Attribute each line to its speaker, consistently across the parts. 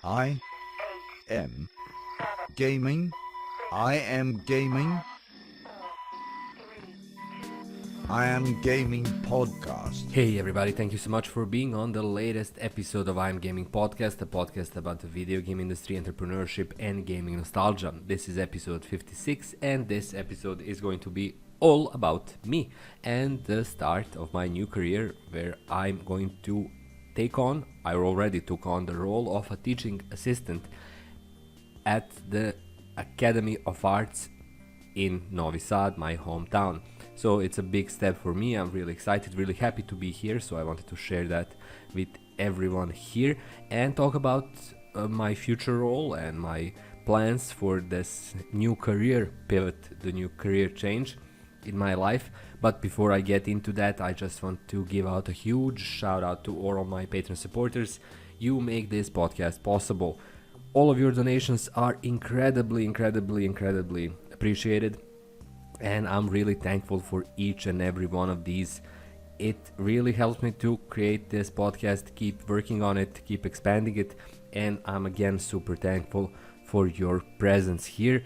Speaker 1: I am gaming. I am gaming. I am gaming podcast.
Speaker 2: Hey everybody, thank you so much for being on the latest episode of I'm Gaming Podcast, a podcast about the video game industry, entrepreneurship and gaming nostalgia. This is episode 56 and this episode is going to be all about me and the start of my new career where I'm going to I already took on the role of a teaching assistant at the Academy of Arts in Novi Sad, my hometown. So it's a big step for me. I'm really excited, really happy to be here. So I wanted to share that with everyone here and talk about my future role and my plans for this new career pivot, the new career change in my life. But before I get into that, I just want to give out a huge shout out to all of my Patreon supporters. You make this podcast possible. All of your donations are incredibly appreciated. And I'm really thankful for each and every one of these. It really helps me to create this podcast, keep working on it, keep expanding it. And I'm again super thankful for your presence here.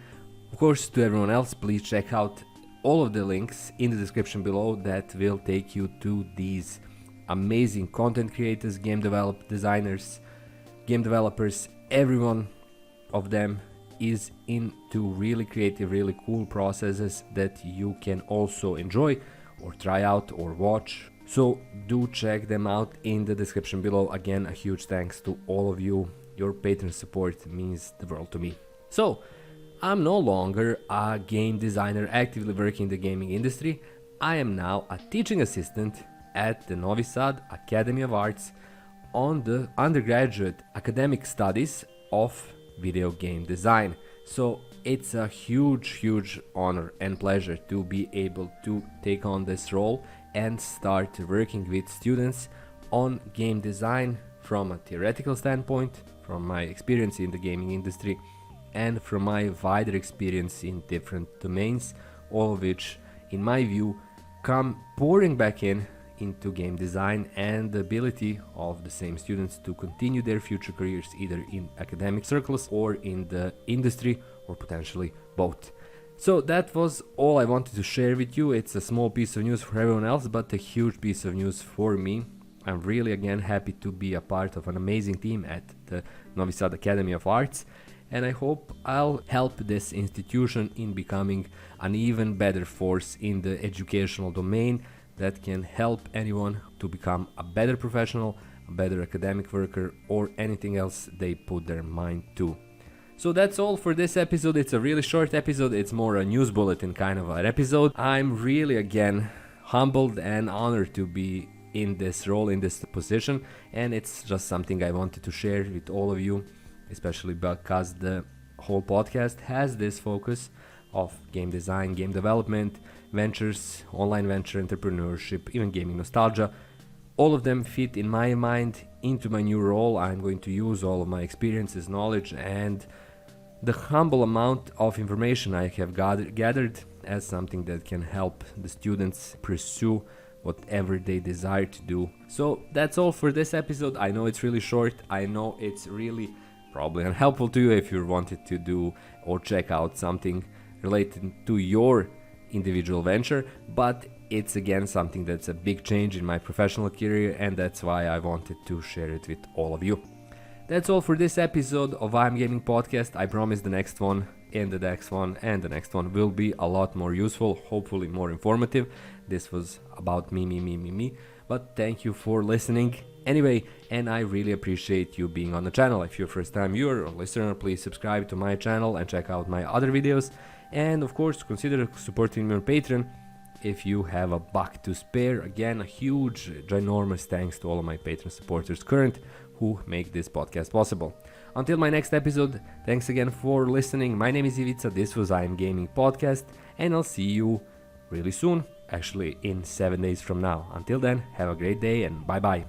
Speaker 2: Of course, to everyone else, please check out all of the links in the description below that will take you to these amazing content creators, designers, game developers. Everyone of them is into really creative, really cool processes that you can also enjoy or try out or watch. So do check them out in the description below. Again, a huge thanks to all of you. Your Patreon support means the world to me. So I'm no longer a game designer actively working in the gaming industry. I am now a teaching assistant at the Novi Sad Academy of Arts on the undergraduate academic studies of video game design. So it's a huge honor and pleasure to be able to take on this role and start working with students on game design from a theoretical standpoint, from my experience in the gaming industry and from my wider experience in different domains, all of which in my view come pouring back into game design and the ability of the same students to continue their future careers either in academic circles or in the industry or potentially both. So that was all I wanted to share with you. It's a small piece of news for everyone else, but a huge piece of news for me. I'm really again happy to be a part of an amazing team at the Novi Sad Academy of Arts, and I hope I'll help this institution in becoming an even better force in the educational domain that can help anyone to become a better professional, a better academic worker, or anything else they put their mind to. So that's all for this episode. It's a really short episode. It's more a news bulletin kind of an episode. I'm really again humbled and honored to be in this role, in this position, and it's just something I wanted to share with all of you, especially because the whole podcast has this focus of game design, game development, ventures, online venture entrepreneurship, even gaming nostalgia. All of them fit in my mind into my new role. I'm going to use all of my experiences, knowledge, and the humble amount of information I have gathered as something that can help the students pursue whatever they desire to do. So that's all for this episode. I know it's really short. I know it's really probably unhelpful to you if you wanted to do or check out something related to your individual venture, but it's again something that's a big change in my professional career, and that's why I wanted to share it with all of you. That's all for this episode of I'm Gaming Podcast. I promise the next one and the next one and the next one will be a lot more useful, hopefully more informative. This was about me, but thank you for listening anyway, and I really appreciate you being on the channel. If you're a first time viewer or listener, please subscribe to my channel and check out my other videos. And of course, consider supporting me on Patreon if you have a buck to spare. Again, a huge, ginormous thanks to all of my Patreon supporters current who make this podcast possible. Until my next episode, thanks again for listening. My name is Ivica, this was I'm Gaming Podcast, and I'll see you really soon, actually in 7 days from now. Until then, have a great day and bye bye.